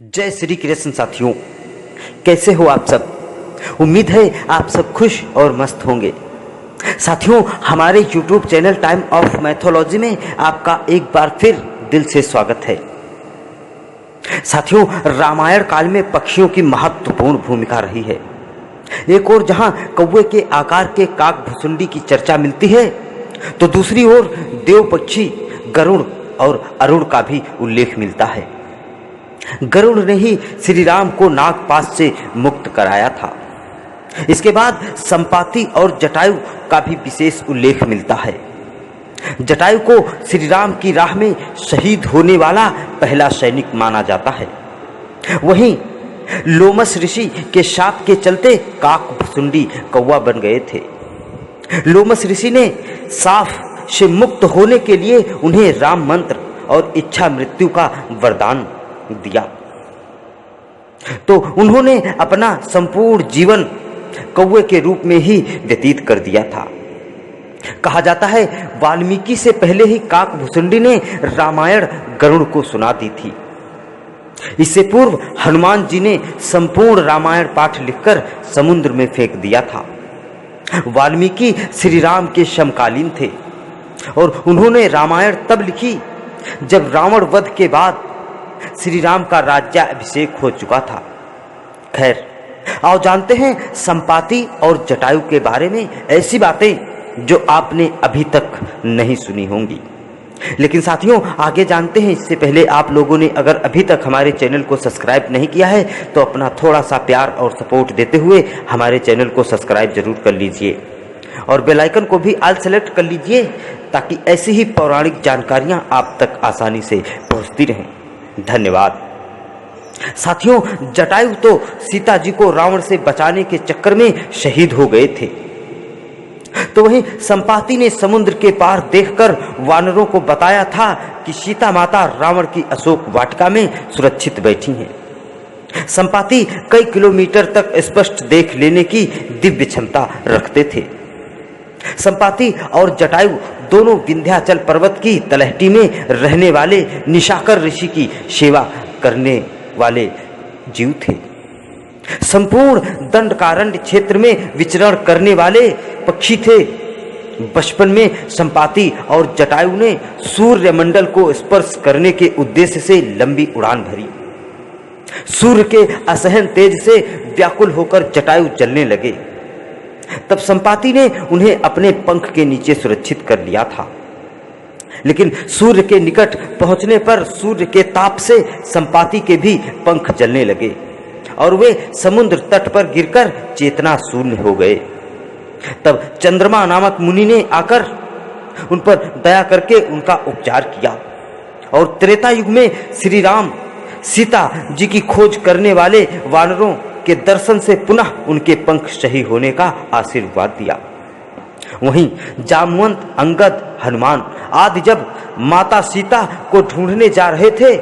जय श्री कृष्ण साथियों, कैसे हो आप सब। उम्मीद है आप सब खुश और मस्त होंगे। साथियों, हमारे YouTube channel time of mythology में आपका एक बार फिर दिल से स्वागत है। साथियों, रामायण काल में पक्षियों की महत्वपूर्ण भूमिका रही है। एक ओर जहां कौवे के आकार के काक भुसुंडी की चर्चा मिलती है, तो दूसरी ओर देव पक्षी गरुड़ और अरुण का भी उल्लेख मिलता है। गरुड़ ने ही श्री राम को नागपाश से मुक्त कराया था। इसके बाद संपाति और जटायु का भी विशेष उल्लेख मिलता है। जटायु को श्री राम की राह में शहीद होने वाला पहला सैनिक माना जाता है। वहीं लोमस ऋषि के शाप के चलते काक भुसुंडी कौवा बन गए थे। लोमस ऋषि ने साफ से मुक्त होने के लिए उन्हें राम मंत्र और इच्छा मृत्यु का वरदान दिया, तो उन्होंने अपना संपूर्ण जीवन कौवे के रूप में ही व्यतीत कर दिया था। कहा जाता है वाल्मीकि से पहले ही काक भुसुंडी ने रामायण गरुड़ को सुना दी थी। इससे पूर्व हनुमान जी ने संपूर्ण रामायण पाठ लिखकर समुद्र में फेंक दिया था। वाल्मीकि श्री राम के समकालीन थे और उन्होंने रामायण तब लिखी जब रावण वध के बाद श्री राम का राज्याभिषेक हो चुका था। खैर, आओ जानते हैं संपाति और जटायु के बारे में ऐसी बातें जो आपने अभी तक नहीं सुनी होंगी। लेकिन साथियों, आगे जानते हैं इससे पहले आप लोगों ने अगर अभी तक हमारे चैनल को सब्सक्राइब नहीं किया है तो अपना थोड़ा सा प्यार और सपोर्ट देते हुए हमारे चैनल को सब्सक्राइब जरूर कर लीजिए और बेल आइकन को भी ऑल सेलेक्ट कर लीजिए, ताकि ऐसी ही पौराणिक जानकारियां आप तक आसानी से पहुंचती रहें। धन्यवाद। साथियों, जटायु तो सीता जी को रावण से बचाने के चक्कर में शहीद हो गए थे, तो वहीं संपाति ने समुद्र के पार देखकर वानरों को बताया था कि सीता माता रावण की अशोक वाटिका में सुरक्षित बैठी हैं। संपाति कई किलोमीटर तक स्पष्ट देख लेने की दिव्य क्षमता रखते थे। संपाति और जटायु दोनों विंध्याचल पर्वत की तलहटी में रहने वाले निशाकर ऋषि की सेवा करने वाले जीव थे। संपूर्ण दंडकारण्य क्षेत्र में विचरण करने वाले पक्षी थे। बचपन में संपाति और जटायु ने सूर्यमंडल को स्पर्श करने के उद्देश्य से लंबी उड़ान भरी। सूर्य के असहन तेज से व्याकुल होकर जटायु जलने लगे। तब संपाति ने उन्हें अपने पंख के नीचे सुरक्षित कर लिया था। लेकिन सूर्य के निकट पहुंचने पर सूर्य के ताप से संपाति के भी पंख जलने लगे और वे समुद्र तट पर गिरकर चेतना शून्य हो गए। तब चंद्रमा नामक मुनि ने आकर उन पर दया करके उनका उपचार किया और त्रेता युग में श्री राम सीता जी की खोज करने वाले वानरों के दर्शन से पुनः उनके पंख सही होने का आशीर्वाद दिया। वहीं जामवंत, अंगद, हनुमान आदि जब माता सीता को ढूंढने जा रहे थे,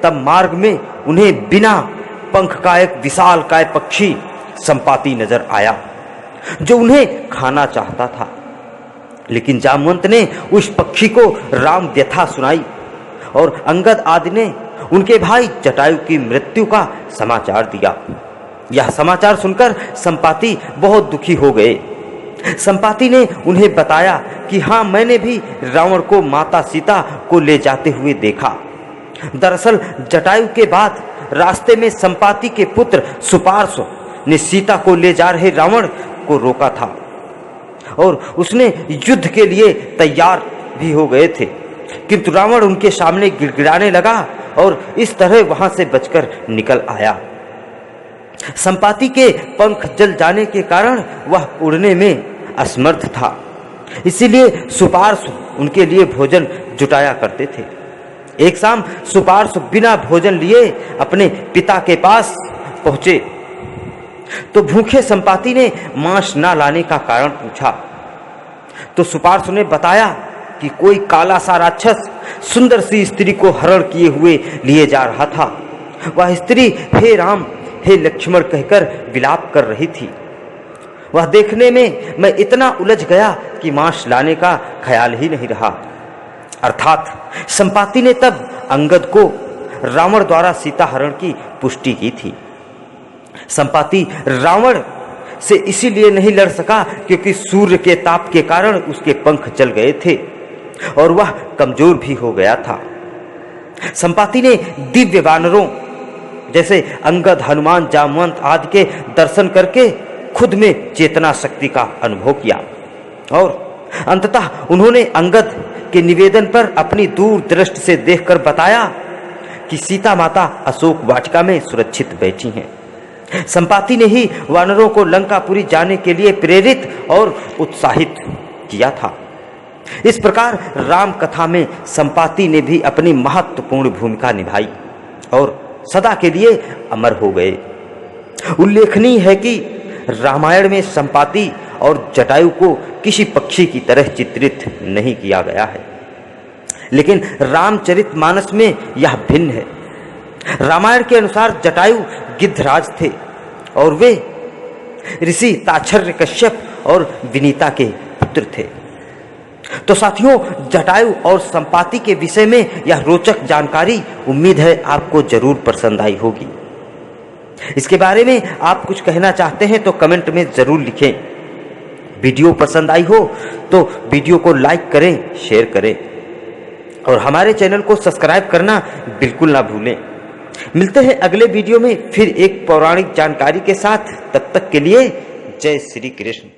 तब मार्ग में उन्हें बिना पंख का एक विशालकाय पक्षी संपाति नजर आया जो उन्हें खाना चाहता था। लेकिन जामवंत ने उस पक्षी को राम व्यथा सुनाई और अंगद आदि ने उनके भाई जटायु की मृत्यु का समाचार दिया। यह समाचार सुनकर संपाति बहुत दुखी हो गए। संपाति ने उन्हें बताया कि हाँ, मैंने भी रावण को माता सीता को ले जाते हुए देखा। दरअसल जटायु के बाद रास्ते में संपाति के पुत्र सुपार्श्व ने सीता को ले जा रहे रावण को रोका था और उसने युद्ध के लिए तैयार भी हो गए थे, किंतु रावण उनके सामने गिड़गिड़ाने लगा और इस तरह वहां से बचकर निकल आया। संपाति के पंख जल जाने के कारण वह उड़ने में असमर्थ था, इसीलिए सुपार्श्व उनके लिए भोजन जुटाया करते थे। एक शाम सुपार्श्व बिना भोजन लिए अपने पिता के पास पहुंचे तो भूखे संपाति ने मांस ना लाने का कारण पूछा, तो सुपार्श्व ने बताया कि कोई काला सा राक्षस सुंदर सी स्त्री को हरण किए हुए लिए जा रहा था। वह स्त्री हे राम, हे लक्ष्मण कहकर विलाप कर रही थी। वह देखने में मैं इतना उलझ गया कि मांस लाने का ख्याल ही नहीं रहा। अर्थात संपाति ने तब अंगद को रावण द्वारा सीता हरण की पुष्टि की थी। संपाति रावण से इसीलिए नहीं लड़ सका क्योंकि सूर्य के ताप के कारण उसके पंख जल गए थे और वह कमजोर भी हो गया था। संपाति ने दिव्य वानरों जैसे अंगद, हनुमान, जामवंत आदि के दर्शन करके खुद में चेतना शक्ति का अनुभव किया और अंततः उन्होंने अंगद के निवेदन पर अपनी दूरदृष्टि से देखकर बताया कि सीता माता अशोक वाटिका में सुरक्षित बैठी हैं। संपाति ने ही वानरों को लंकापुरी जाने के लिए प्रेरित और उत्साहित किया था। इस प्रकार राम कथा में संपाति ने भी अपनी महत्वपूर्ण भूमिका निभाई और सदा के लिए अमर हो गए। उल्लेखनीय है कि रामायण में संपाति और जटायु को किसी पक्षी की तरह चित्रित नहीं किया गया है, लेकिन रामचरितमानस में यह भिन्न है। रामायण के अनुसार जटायु गिद्धराज थे और वे ऋषि ताच्छर्य कश्यप और विनीता के पुत्र थे। तो साथियों, जटायु और संपाति के विषय में यह रोचक जानकारी उम्मीद है आपको जरूर पसंद आई होगी। इसके बारे में आप कुछ कहना चाहते हैं तो कमेंट में जरूर लिखें। वीडियो पसंद आई हो तो वीडियो को लाइक करें, शेयर करें और हमारे चैनल को सब्सक्राइब करना बिल्कुल ना भूलें। मिलते हैं अगले वीडियो में फिर एक पौराणिक जानकारी के साथ। तब तक के लिए जय श्री कृष्ण।